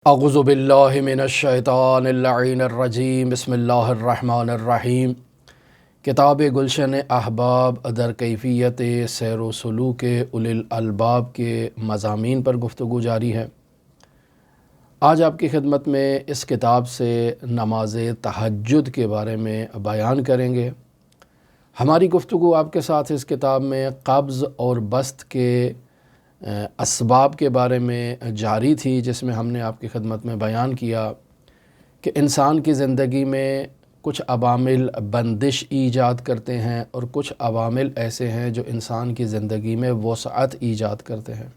اعوذ باللہ من الشیطان اللعین الرجیم بسم اللہ الرحمن الرحیم۔ کتاب گلشن احباب در کیفیت سیر و سلوک اولی الالباب کے مضامین پر گفتگو جاری ہے۔ آج آپ کی خدمت میں اس کتاب سے نماز تہجد کے بارے میں بیان کریں گے۔ ہماری گفتگو آپ کے ساتھ اس کتاب میں قبض اور بسط کے اسباب کے بارے میں جاری تھی، جس میں ہم نے آپ کی خدمت میں بیان کیا کہ انسان کی زندگی میں کچھ عوامل بندش ایجاد کرتے ہیں اور کچھ عوامل ایسے ہیں جو انسان کی زندگی میں وسعت ایجاد کرتے ہیں۔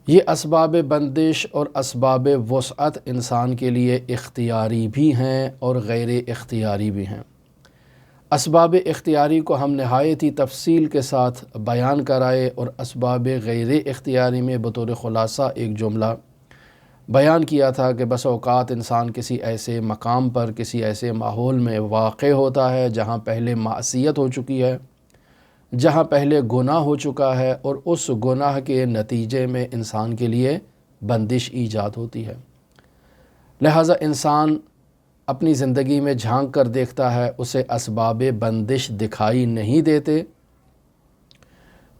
یہ اسباب بندش اور اسباب وسعت انسان کے لیے اختیاری بھی ہیں اور غیر اختیاری بھی ہیں۔ اسباب اختیاری کو ہم نہایت ہی تفصیل کے ساتھ بیان کرائے اور اسباب غیر اختیاری میں بطور خلاصہ ایک جملہ بیان کیا تھا کہ بس اوقات انسان کسی ایسے مقام پر، کسی ایسے ماحول میں واقع ہوتا ہے جہاں پہلے معصیت ہو چکی ہے، جہاں پہلے گناہ ہو چکا ہے، اور اس گناہ کے نتیجے میں انسان کے لیے بندش ایجاد ہوتی ہے۔ لہٰذا انسان اپنی زندگی میں جھانک کر دیکھتا ہے، اسے اسباب بندش دکھائی نہیں دیتے،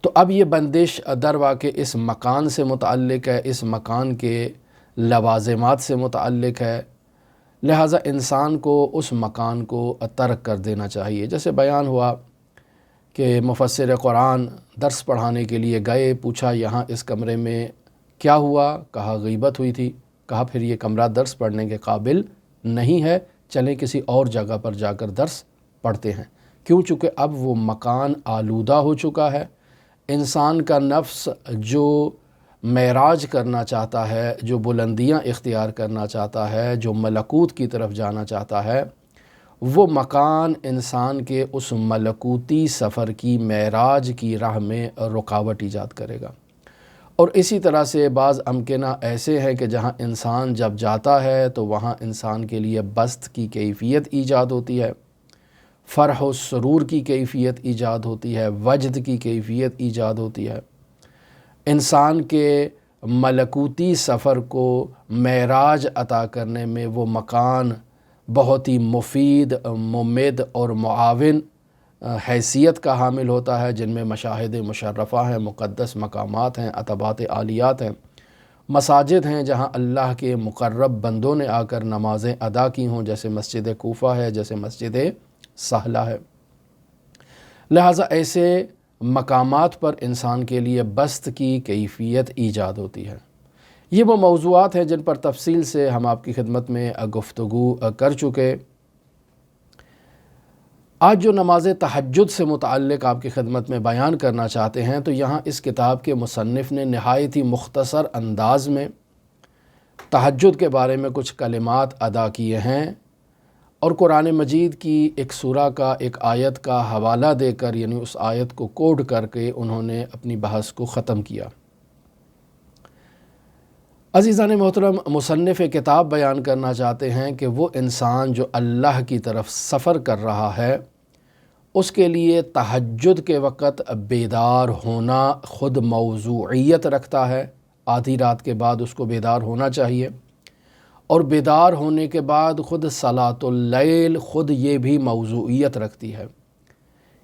تو اب یہ بندش در واقع اس مکان سے متعلق ہے، اس مکان کے لوازمات سے متعلق ہے، لہٰذا انسان کو اس مکان کو ترک کر دینا چاہیے۔ جیسے بیان ہوا کہ مفسر قرآن درس پڑھانے کے لیے گئے، پوچھا یہاں اس کمرے میں کیا ہوا؟ کہا غیبت ہوئی تھی۔ کہا پھر یہ کمرہ درس پڑھنے کے قابل نہیں ہے، چلیں کسی اور جگہ پر جا کر درس پڑھتے ہیں۔ کیوں؟ چونکہ اب وہ مکان آلودہ ہو چکا ہے۔ انسان کا نفس جو معراج کرنا چاہتا ہے، جو بلندیاں اختیار کرنا چاہتا ہے، جو ملکوت کی طرف جانا چاہتا ہے، وہ مکان انسان کے اس ملکوتی سفر کی، معراج کی راہ میں رکاوٹ ایجاد کرے گا۔ اور اسی طرح سے بعض امکنہ ایسے ہیں کہ جہاں انسان جب جاتا ہے تو وہاں انسان کے لیے بسط کی کیفیت ایجاد ہوتی ہے، فرح و سرور کی کیفیت ایجاد ہوتی ہے، وجد کی کیفیت ایجاد ہوتی ہے۔ انسان کے ملکوتی سفر کو معراج عطا کرنے میں وہ مکان بہت ہی مفید، ممد اور معاون حیثیت کا حامل ہوتا ہے، جن میں مشاہد مشرفہ ہیں، مقدس مقامات ہیں، عتبات عالیات ہیں، مساجد ہیں جہاں اللہ کے مقرب بندوں نے آ کر نمازیں ادا کی ہوں، جیسے مسجد کوفہ ہے، جیسے مسجد سہلہ ہے۔ لہٰذا ایسے مقامات پر انسان کے لیے بسط کی کیفیت ایجاد ہوتی ہے۔ یہ وہ موضوعات ہیں جن پر تفصیل سے ہم آپ کی خدمت میں گفتگو کر چکے۔ آج جو نماز تہجد سے متعلق آپ کی خدمت میں بیان کرنا چاہتے ہیں، تو یہاں اس کتاب کے مصنف نے نہایت ہی مختصر انداز میں تہجد کے بارے میں کچھ کلمات ادا کیے ہیں، اور قرآن مجید کی ایک سورہ کا، ایک آیت کا حوالہ دے کر، یعنی اس آیت کو کوڈ کر کے انہوں نے اپنی بحث کو ختم کیا۔ عزیزان محترم، مصنف کتاب بیان کرنا چاہتے ہیں کہ وہ انسان جو اللہ کی طرف سفر کر رہا ہے، اس کے لیے تہجد کے وقت بیدار ہونا خود موضوعیت رکھتا ہے۔ آدھی رات کے بعد اس کو بیدار ہونا چاہیے، اور بیدار ہونے کے بعد خود صلاۃ اللیل خود یہ بھی موضوعیت رکھتی ہے۔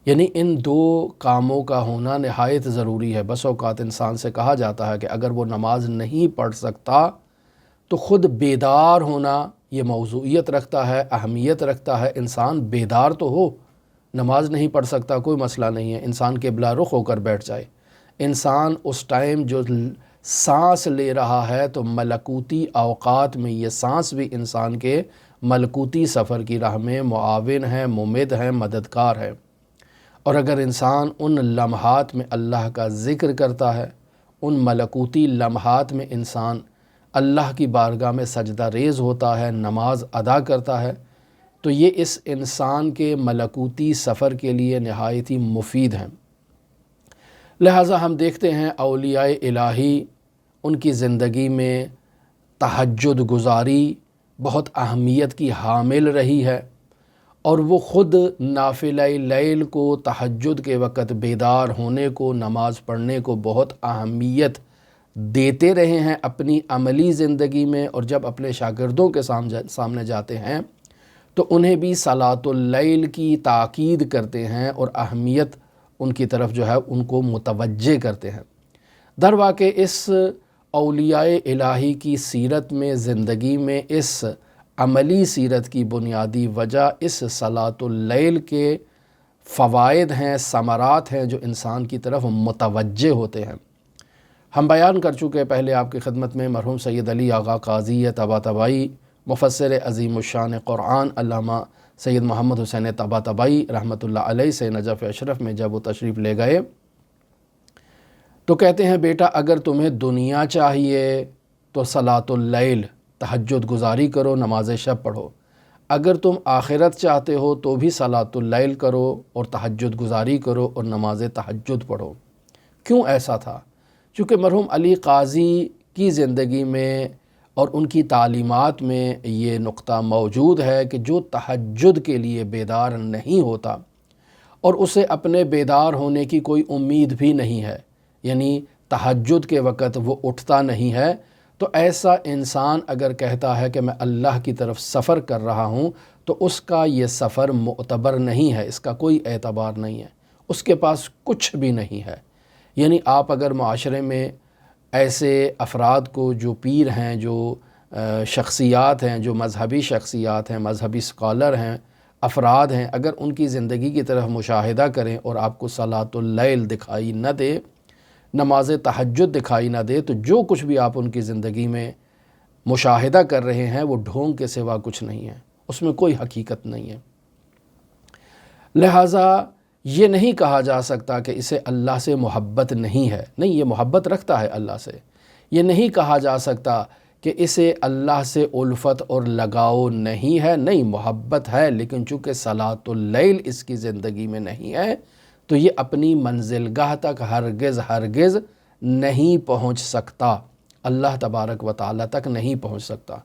یعنی ان دو کاموں کا ہونا نہایت ضروری ہے۔ بس اوقات انسان سے کہا جاتا ہے کہ اگر وہ نماز نہیں پڑھ سکتا تو خود بیدار ہونا یہ موضوعیت رکھتا ہے، اہمیت رکھتا ہے۔ انسان بیدار تو ہو، نماز نہیں پڑھ سکتا، کوئی مسئلہ نہیں ہے، انسان قبلہ رخ ہو کر بیٹھ جائے۔ انسان اس ٹائم جو سانس لے رہا ہے تو ملکوتی اوقات میں یہ سانس بھی انسان کے ملکوتی سفر کی راہ میں معاون ہے، ممد ہے، مددگار ہے۔ اور اگر انسان ان لمحات میں اللہ کا ذکر کرتا ہے، ان ملکوتی لمحات میں انسان اللہ کی بارگاہ میں سجدہ ریز ہوتا ہے، نماز ادا کرتا ہے، تو یہ اس انسان کے ملکوتی سفر کے لیے نہایت ہی مفید ہیں۔ لہٰذا ہم دیکھتے ہیں اولیاء الہی، ان کی زندگی میں تہجد گزاری بہت اہمیت کی حامل رہی ہے، اور وہ خود نافلہ لیل کو، تہجد کے وقت بیدار ہونے کو، نماز پڑھنے کو بہت اہمیت دیتے رہے ہیں اپنی عملی زندگی میں، اور جب اپنے شاگردوں کے سامنے جاتے ہیں تو انہیں بھی صلاۃ اللیل کی تاکید کرتے ہیں اور اہمیت ان کی طرف جو ہے ان کو متوجہ کرتے ہیں۔ در واقع اس اولیاء الہی کی سیرت میں، زندگی میں، اس عملی سیرت کی بنیادی وجہ اس صلاۃ اللیل کے فوائد ہیں، ثمرات ہیں جو انسان کی طرف متوجہ ہوتے ہیں۔ ہم بیان کر چکے پہلے آپ کی خدمت میں مرحوم سید علی آغا قاضی طباطبائی، مفسر عظیم الشان قرآن علامہ سید محمد حسین طباطبائی رحمۃ اللہ علیہ سے نجف اشرف میں جب وہ تشریف لے گئے تو کہتے ہیں بیٹا اگر تمہیں دنیا چاہیے تو صلاۃ اللیل تہجد گزاری کرو، نماز شب پڑھو، اگر تم آخرت چاہتے ہو تو بھی صلاۃ اللیل کرو اور تہجد گزاری کرو اور نماز تہجد پڑھو۔ کیوں ایسا تھا؟ چونکہ مرحوم علی قاضی کی زندگی میں اور ان کی تعلیمات میں یہ نقطہ موجود ہے کہ جو تہجد کے لیے بیدار نہیں ہوتا اور اسے اپنے بیدار ہونے کی کوئی امید بھی نہیں ہے، یعنی تہجد کے وقت وہ اٹھتا نہیں ہے، تو ایسا انسان اگر کہتا ہے کہ میں اللہ کی طرف سفر کر رہا ہوں تو اس کا یہ سفر معتبر نہیں ہے، اس کا کوئی اعتبار نہیں ہے، اس کے پاس کچھ بھی نہیں ہے۔ یعنی آپ اگر معاشرے میں ایسے افراد کو جو پیر ہیں، جو شخصیات ہیں، جو مذہبی شخصیات ہیں، مذہبی اسکالر ہیں، افراد ہیں، اگر ان کی زندگی کی طرف مشاہدہ کریں اور آپ کو صلاۃ اللیل دکھائی نہ دے، نماز تہجد دکھائی نہ دے، تو جو کچھ بھی آپ ان کی زندگی میں مشاہدہ کر رہے ہیں وہ ڈھونگ کے سوا کچھ نہیں ہے، اس میں کوئی حقیقت نہیں ہے۔ لہٰذا یہ نہیں کہا جا سکتا کہ اسے اللہ سے محبت نہیں ہے، نہیں، یہ محبت رکھتا ہے اللہ سے۔ یہ نہیں کہا جا سکتا کہ اسے اللہ سے الفت اور لگاؤ نہیں ہے، نہیں، محبت ہے، لیکن چونکہ صلاۃ اللیل اس کی زندگی میں نہیں ہے تو یہ اپنی منزلگاہ تک ہرگز نہیں پہنچ سکتا، اللہ تبارک و تعالیٰ تک نہیں پہنچ سکتا۔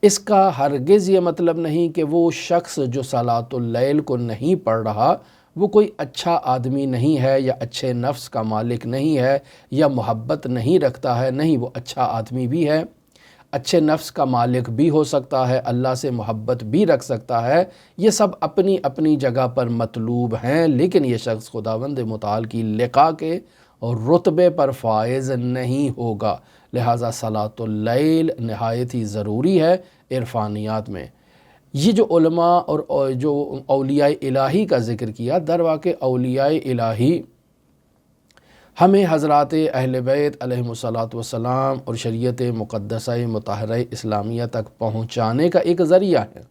اس کا ہرگز یہ مطلب نہیں کہ وہ شخص جو صلاۃ اللیل کو نہیں پڑھ رہا وہ کوئی اچھا آدمی نہیں ہے، یا اچھے نفس کا مالک نہیں ہے، یا محبت نہیں رکھتا ہے، نہیں، وہ اچھا آدمی بھی ہے، اچھے نفس کا مالک بھی ہو سکتا ہے، اللہ سے محبت بھی رکھ سکتا ہے، یہ سب اپنی اپنی جگہ پر مطلوب ہیں، لیکن یہ شخص خداوند متعال کی لقا کے اور رتبے پر فائز نہیں ہوگا۔ لہٰذا صلاۃ اللیل نہایت ہی ضروری ہے عرفانیات میں۔ یہ جو علماء اور جو اولیاء الہی کا ذکر کیا، در واقع اولیاء الہی ہمیں حضرات اہل بیت علیہم الصلاۃ والسلام اور شریعت مقدسہ مطہرہ اسلامیہ تک پہنچانے کا ایک ذریعہ ہے۔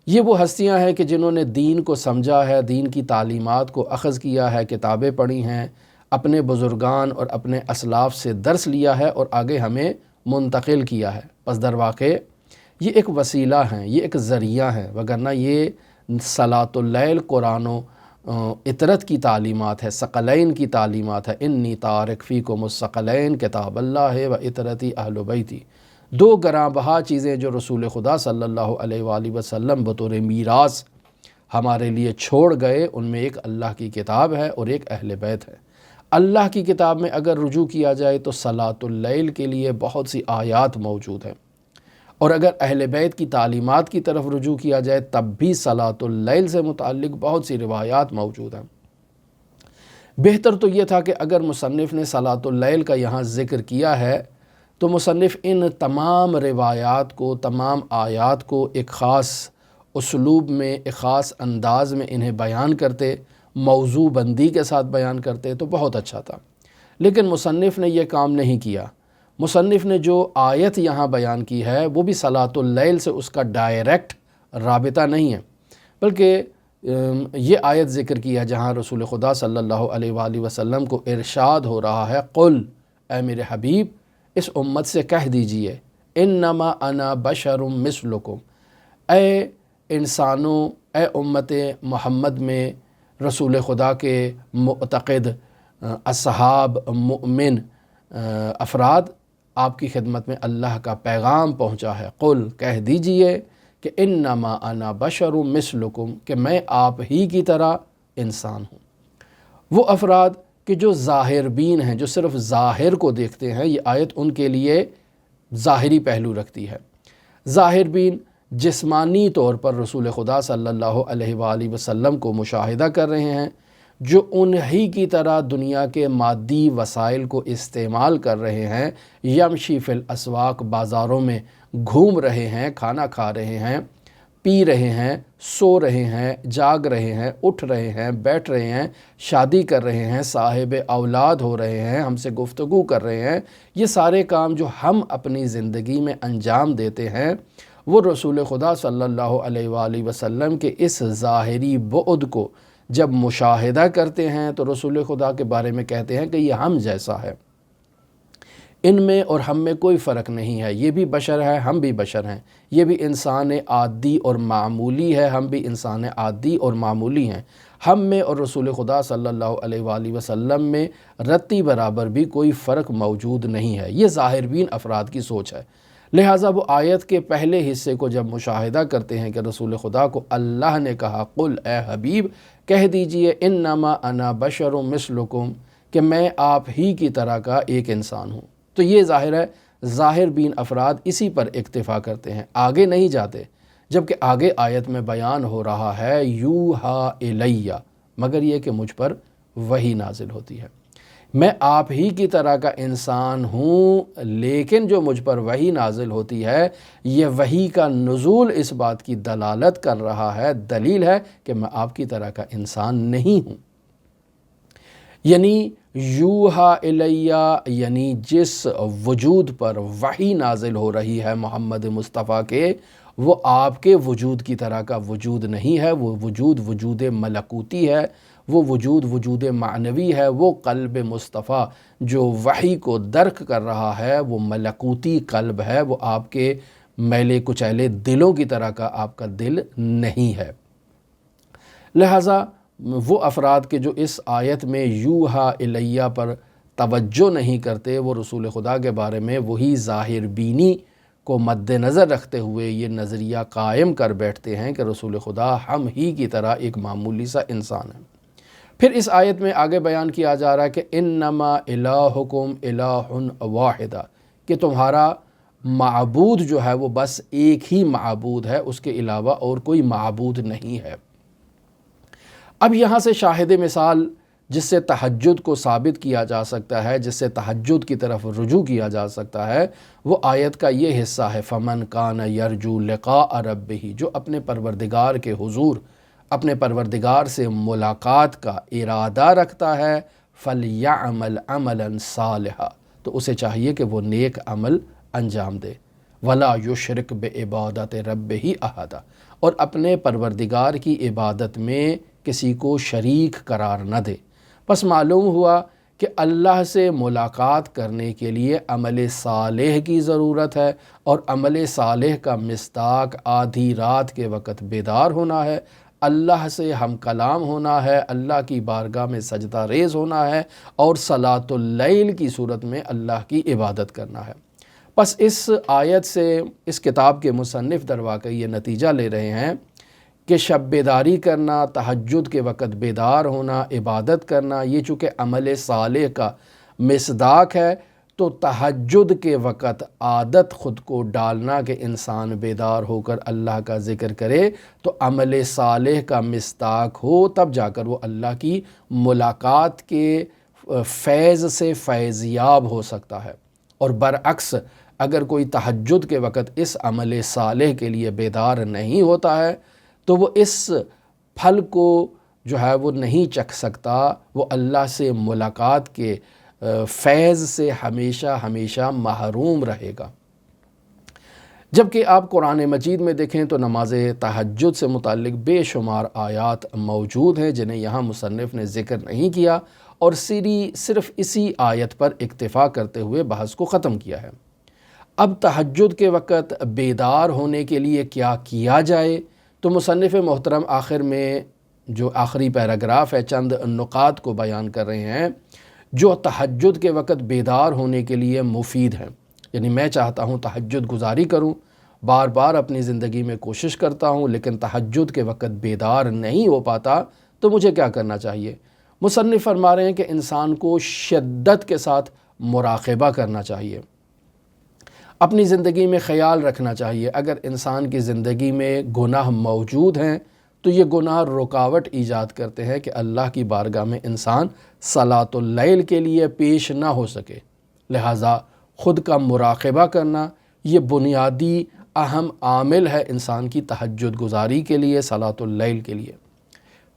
یہ وہ ہستیاں ہیں کہ جنہوں نے دین کو سمجھا ہے، دین کی تعلیمات کو اخذ کیا ہے، کتابیں پڑھی ہیں، اپنے بزرگان اور اپنے اسلاف سے درس لیا ہے اور آگے ہمیں منتقل کیا ہے۔ پس در واقع یہ ایک وسیلہ ہیں، یہ ایک ذریعہ ہیں، وگرنہ یہ صلاۃ اللیل قرآن و اطرت کی تعلیمات ہے، ثقلین کی تعلیمات ہے۔ انی تارک فیکم الثقلین کتاب اللہ و اطرتی اہل بیتی، دو گراں بہا چیزیں جو رسول خدا صلی اللہ علیہ وآلہ وسلم بطور میراث ہمارے لیے چھوڑ گئے، ان میں ایک اللہ کی کتاب ہے اور ایک اہل بیت ہے۔ اللہ کی کتاب میں اگر رجوع کیا جائے تو صلاۃ اللیل کے لیے بہت سی آیات موجود ہیں، اور اگر اہل بیت کی تعلیمات کی طرف رجوع کیا جائے تب بھی صلاۃ اللیل سے متعلق بہت سی روایات موجود ہیں۔ بہتر تو یہ تھا کہ اگر مصنف نے صلاۃ اللیل کا یہاں ذکر کیا ہے تو مصنف ان تمام روایات کو، تمام آیات کو ایک خاص اسلوب میں، ایک خاص انداز میں انہیں بیان کرتے، موضوع بندی کے ساتھ بیان کرتے تو بہت اچھا تھا، لیکن مصنف نے یہ کام نہیں کیا۔ مصنف نے جو آیت یہاں بیان کی ہے وہ بھی صلاۃ اللیل سے اس کا ڈائریکٹ رابطہ نہیں ہے، بلکہ یہ آیت ذکر کی ہے جہاں رسول خدا صلی اللہ علیہ وآلہ وسلم کو ارشاد ہو رہا ہے، قل، اے میرے حبیب اس امت سے کہہ دیجئے، انما انا بشر مثلکم، اے انسانوں، اے امت محمد میں رسول خدا کے معتقد اصحاب، مؤمن افراد، آپ کی خدمت میں اللہ کا پیغام پہنچا ہے۔ قل، کہہ دیجئے کہ انما انا بشر مثلکم، کہ میں آپ ہی کی طرح انسان ہوں۔ وہ افراد کہ جو ظاہر بین ہیں، جو صرف ظاہر کو دیکھتے ہیں، یہ آیت ان کے لیے ظاہری پہلو رکھتی ہے۔ ظاہر بین جسمانی طور پر رسول خدا صلی اللہ علیہ وآلہ وسلم کو مشاہدہ کر رہے ہیں، جو انہی کی طرح دنیا کے مادی وسائل کو استعمال کر رہے ہیں، یمشی فی الاسواق، بازاروں میں گھوم رہے ہیں، کھانا کھا رہے ہیں، پی رہے ہیں، سو رہے ہیں، جاگ رہے ہیں، اٹھ رہے ہیں، بیٹھ رہے ہیں، شادی کر رہے ہیں، صاحب اولاد ہو رہے ہیں، ہم سے گفتگو کر رہے ہیں۔ یہ سارے کام جو ہم اپنی زندگی میں انجام دیتے ہیں، وہ رسول خدا صلی اللہ علیہ وآلہ وسلم کے اس ظاہری بعد کو جب مشاہدہ کرتے ہیں تو رسول خدا کے بارے میں کہتے ہیں کہ یہ ہم جیسا ہے، ان میں اور ہم میں کوئی فرق نہیں ہے، یہ بھی بشر ہے، ہم بھی بشر ہیں، یہ بھی انسان عادی اور معمولی ہے، ہم بھی انسان عادی اور معمولی ہیں، ہم میں اور رسول خدا صلی اللہ علیہ وآلہ وسلم میں رتی برابر بھی کوئی فرق موجود نہیں ہے۔ یہ ظاہر بین افراد کی سوچ ہے۔ لہٰذا وہ آیت کے پہلے حصے کو جب مشاہدہ کرتے ہیں کہ رسول خدا کو اللہ نے کہا، قل اے حبیب کہہ دیجئے، انما انا بشر مثلکم، کہ میں آپ ہی کی طرح کا ایک انسان ہوں، تو یہ ظاہر ہے ظاہر بین افراد اسی پر اکتفا کرتے ہیں، آگے نہیں جاتے، جبکہ آگے آیت میں بیان ہو رہا ہے یوحا الیہ، مگر یہ کہ مجھ پر وحی نازل ہوتی ہے، میں آپ ہی کی طرح کا انسان ہوں، لیکن جو مجھ پر وحی نازل ہوتی ہے، یہ وحی کا نزول اس بات کی دلالت کر رہا ہے، دلیل ہے کہ میں آپ کی طرح کا انسان نہیں ہوں۔ یعنی یوحا الیہ، یعنی جس وجود پر وحی نازل ہو رہی ہے محمد مصطفیٰ کے، وہ آپ کے وجود کی طرح کا وجود نہیں ہے، وہ وجود وجود ملکوتی ہے، وہ وجود معنوی ہے، وہ قلب مصطفیٰ جو وحی کو درک کر رہا ہے، وہ ملکوتی قلب ہے، وہ آپ کے میلے کچیلے دلوں کی طرح کا آپ کا دل نہیں ہے۔ لہٰذا وہ افراد کے جو اس آیت میں یوحا الیہ پر توجہ نہیں کرتے، وہ رسول خدا کے بارے میں وہی ظاہر بینی کو مد نظر رکھتے ہوئے یہ نظریہ قائم کر بیٹھتے ہیں کہ رسول خدا ہم ہی کی طرح ایک معمولی سا انسان ہے۔ پھر اس آیت میں آگے بیان کیا جا رہا ہے کہ انما الہکم الہ واحد، کہ تمہارا معبود جو ہے وہ بس ایک ہی معبود ہے، اس کے علاوہ اور کوئی معبود نہیں ہے۔ اب یہاں سے شاہد مثال جس سے تہجد کو ثابت کیا جا سکتا ہے، جس سے تہجد کی طرف رجوع کیا جا سکتا ہے، وہ آیت کا یہ حصہ ہے فَمَنْ كَانَ يَرْجُو لِقَاءَ رَبِّهِ، جو اپنے پروردگار کے حضور، اپنے پروردگار سے ملاقات کا ارادہ رکھتا ہے، فَلْيَعْمَلْ عَمَلًا صَالِحًا، تو اسے چاہیے کہ وہ نیک عمل انجام دے، وَلَا يُشْرِكْ بِعِبَادَةِ رَبِّهِ أَحَدًا، اور اپنے پروردگار کی عبادت میں کسی کو شریک قرار نہ دے۔ پس معلوم ہوا کہ اللہ سے ملاقات کرنے کے لیے عمل صالح کی ضرورت ہے، اور عمل صالح کا مصداق آدھی رات کے وقت بیدار ہونا ہے، اللہ سے ہم کلام ہونا ہے، اللہ کی بارگاہ میں سجدہ ریز ہونا ہے، اور صلاۃ اللیل کی صورت میں اللہ کی عبادت کرنا ہے۔ پس اس آیت سے اس کتاب کے مصنف در واقع یہ نتیجہ لے رہے ہیں کہ شب بیداری کرنا، تہجد کے وقت بیدار ہونا، عبادت کرنا، یہ چونکہ عمل صالح کا مصداق ہے، تو تہجد کے وقت عادت خود کو ڈالنا کہ انسان بیدار ہو کر اللہ کا ذکر کرے تو عمل صالح کا مصداق ہو، تب جا کر وہ اللہ کی ملاقات کے فیض سے فیض یاب ہو سکتا ہے۔ اور برعکس اگر کوئی تہجد کے وقت اس عمل صالح کے لیے بیدار نہیں ہوتا ہے تو وہ اس پھل کو جو ہے وہ نہیں چکھ سکتا، وہ اللہ سے ملاقات کے فیض سے ہمیشہ ہمیشہ محروم رہے گا۔ جبکہ آپ قرآن مجید میں دیکھیں تو نماز تہجد سے متعلق بے شمار آیات موجود ہیں جنہیں یہاں مصنف نے ذکر نہیں کیا، اور صرف اسی آیت پر اکتفا کرتے ہوئے بحث کو ختم کیا ہے۔ اب تہجد کے وقت بیدار ہونے کے لیے کیا کیا جائے، تو مصنف محترم آخر میں جو آخری پیراگراف ہے چند نکات کو بیان کر رہے ہیں جو تہجد کے وقت بیدار ہونے کے لیے مفید ہیں۔ یعنی میں چاہتا ہوں تہجد گزاری کروں، بار بار اپنی زندگی میں کوشش کرتا ہوں، لیکن تہجد کے وقت بیدار نہیں ہو پاتا، تو مجھے کیا کرنا چاہیے؟ مصنف فرما رہے ہیں کہ انسان کو شدت کے ساتھ مراقبہ کرنا چاہیے، اپنی زندگی میں خیال رکھنا چاہیے۔ اگر انسان کی زندگی میں گناہ موجود ہیں تو یہ گناہ رکاوٹ ایجاد کرتے ہیں کہ اللہ کی بارگاہ میں انسان صلاۃ اللیل کے لیے پیش نہ ہو سکے۔ لہٰذا خود کا مراقبہ کرنا یہ بنیادی اہم عامل ہے انسان کی تہجد گزاری کے لیے، صلاۃ اللیل کے لیے۔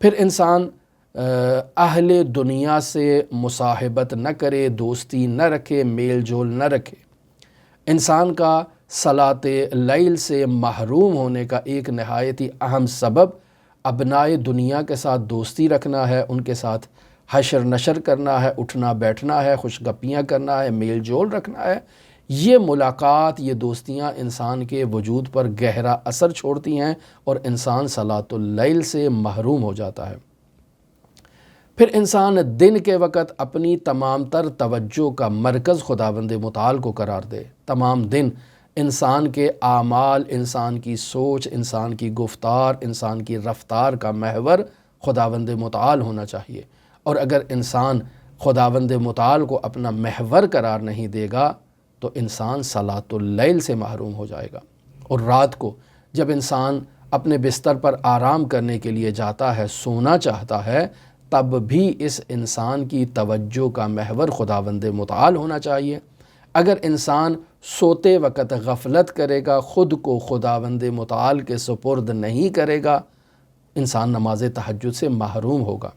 پھر انسان اہل دنیا سے مصاحبت نہ کرے، دوستی نہ رکھے، میل جول نہ رکھے۔ انسان کا صلاۃ اللیل سے محروم ہونے کا ایک نہایت ہی اہم سبب ابنائے دنیا کے ساتھ دوستی رکھنا ہے، ان کے ساتھ حشر نشر کرنا ہے، اٹھنا بیٹھنا ہے، خوش گپیاں کرنا ہے، میل جول رکھنا ہے۔ یہ ملاقات، یہ دوستیاں انسان کے وجود پر گہرا اثر چھوڑتی ہیں اور انسان صلاۃ اللیل سے محروم ہو جاتا ہے۔ پھر انسان دن کے وقت اپنی تمام تر توجہ کا مرکز خداوند متعال کو قرار دے۔ تمام دن انسان کے اعمال، انسان کی سوچ، انسان کی گفتار، انسان کی رفتار کا محور خداوند متعال ہونا چاہیے۔ اور اگر انسان خداوند متعال کو اپنا محور قرار نہیں دے گا تو انسان صلاۃ اللیل سے محروم ہو جائے گا۔ اور رات کو جب انسان اپنے بستر پر آرام کرنے کے لیے جاتا ہے، سونا چاہتا ہے، تب بھی اس انسان کی توجہ کا محور خداوند متعال ہونا چاہیے۔ اگر انسان سوتے وقت غفلت کرے گا، خود کو خداوند متعال کے سپرد نہیں کرے گا، انسان نماز تہجد سے محروم ہوگا۔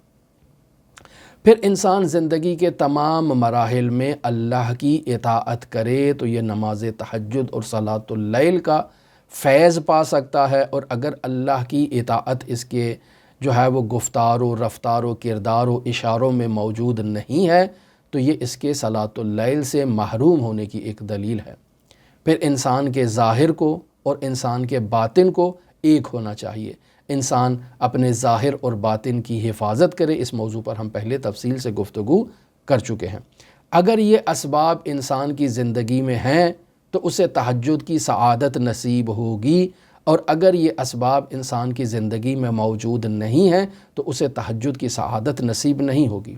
پھر انسان زندگی کے تمام مراحل میں اللہ کی اطاعت کرے تو یہ نماز تہجد اور صلاۃ اللیل کا فیض پا سکتا ہے۔ اور اگر اللہ کی اطاعت اس کے جو ہے وہ گفتار و رفتار و کردار و اشاروں میں موجود نہیں ہے تو یہ اس کے صلاۃ اللیل سے محروم ہونے کی ایک دلیل ہے۔ پھر انسان کے ظاہر کو اور انسان کے باطن کو ایک ہونا چاہیے۔ انسان اپنے ظاہر اور باطن کی حفاظت کرے، اس موضوع پر ہم پہلے تفصیل سے گفتگو کر چکے ہیں۔ اگر یہ اسباب انسان کی زندگی میں ہیں تو اسے تہجد کی سعادت نصیب ہوگی، اور اگر یہ اسباب انسان کی زندگی میں موجود نہیں ہیں تو اسے تہجد کی سعادت نصیب نہیں ہوگی۔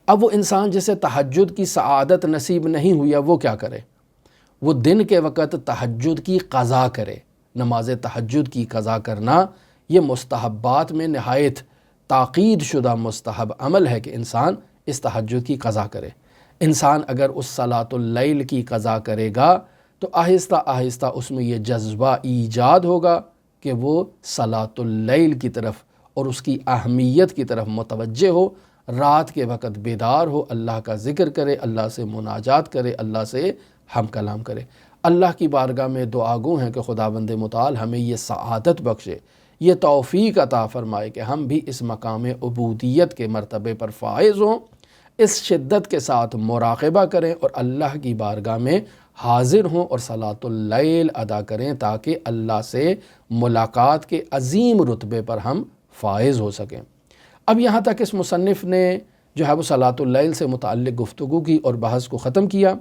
اب وہ انسان جسے تہجد کی سعادت نصیب نہیں ہوئی، وہ کیا کرے؟ وہ دن کے وقت تہجد کی قضا کرے۔ نماز تہجد کی قضا کرنا یہ مستحبات میں نہایت تاکید شدہ مستحب عمل ہے کہ انسان اس تہجد کی قضا کرے۔ انسان اگر اس صلاۃ اللیل کی قضا کرے گا تو آہستہ آہستہ اس میں یہ جذبہ ایجاد ہوگا کہ وہ صلاۃ اللیل کی طرف اور اس کی اہمیت کی طرف متوجہ ہو، رات کے وقت بیدار ہو، اللہ کا ذکر کرے، اللہ سے مناجات کرے، اللہ سے ہم کلام کرے۔ اللہ کی بارگاہ میں دعا گو ہیں کہ خداوند متعال ہمیں یہ سعادت بخشے، یہ توفیق عطا فرمائے کہ ہم بھی اس مقام عبودیت کے مرتبے پر فائز ہوں، اس شدت کے ساتھ مراقبہ کریں اور اللہ کی بارگاہ میں حاضر ہوں اور صلاۃ اللیل ادا کریں تاکہ اللہ سے ملاقات کے عظیم رتبے پر ہم فائز ہو سکیں۔ اب یہاں تک اس مصنف نے جو ہے وہ صلاۃ اللیل سے متعلق گفتگو کی اور بحث کو ختم کیا۔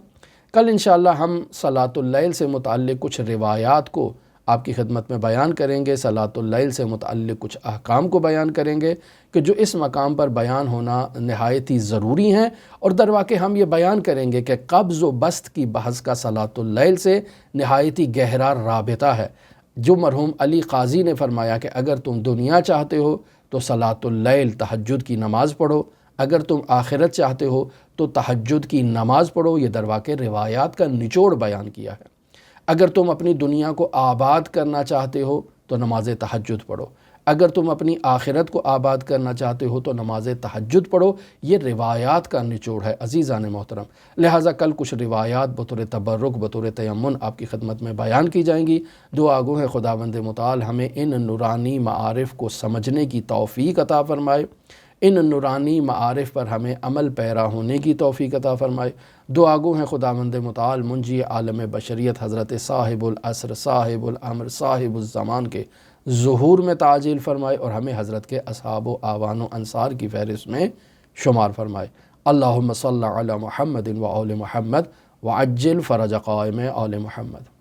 کل انشاءاللہ ہم صلاۃ اللیل سے متعلق کچھ روایات کو آپ کی خدمت میں بیان کریں گے، صلاۃ اللیل سے متعلق کچھ احکام کو بیان کریں گے کہ جو اس مقام پر بیان ہونا نہایت ہی ضروری ہیں، اور در واقع ہم یہ بیان کریں گے کہ قبض و بسط کی بحث کا صلاۃ اللیل سے نہایت ہی گہرا رابطہ ہے۔ جو مرحوم علی قاضی نے فرمایا کہ اگر تم دنیا چاہتے ہو تو صلاۃ اللیل تہجد کی نماز پڑھو، اگر تم آخرت چاہتے ہو تو تہجد کی نماز پڑھو۔ یہ در واقع روایات کا نچوڑ بیان کیا ہے۔ اگر تم اپنی دنیا کو آباد کرنا چاہتے ہو تو نماز تہجد پڑھو، اگر تم اپنی آخرت کو آباد کرنا چاہتے ہو تو نماز تہجد پڑھو۔ یہ روایات کا نچوڑ ہے عزیزان محترم۔ لہٰذا کل کچھ روایات بطور تبرک، بطور تیمن آپ کی خدمت میں بیان کی جائیں گی۔ دعا گو ہے خداوند متعال ہمیں ان نورانی معارف کو سمجھنے کی توفیق عطا فرمائے، ان نورانی معارف پر ہمیں عمل پیرا ہونے کی توفیق عطا فرمائے۔ دعا گو ہیں خداوند متعال منجی عالم بشریت حضرت صاحب العصر، صاحب الامر، صاحب الزمان کے ظہور میں تعجیل فرمائے اور ہمیں حضرت کے اصحاب و اعوان و انصار کی فہرست میں شمار فرمائے۔ اللہم صلی علی محمد و آل محمد وعجل فرج قائم آل محمد۔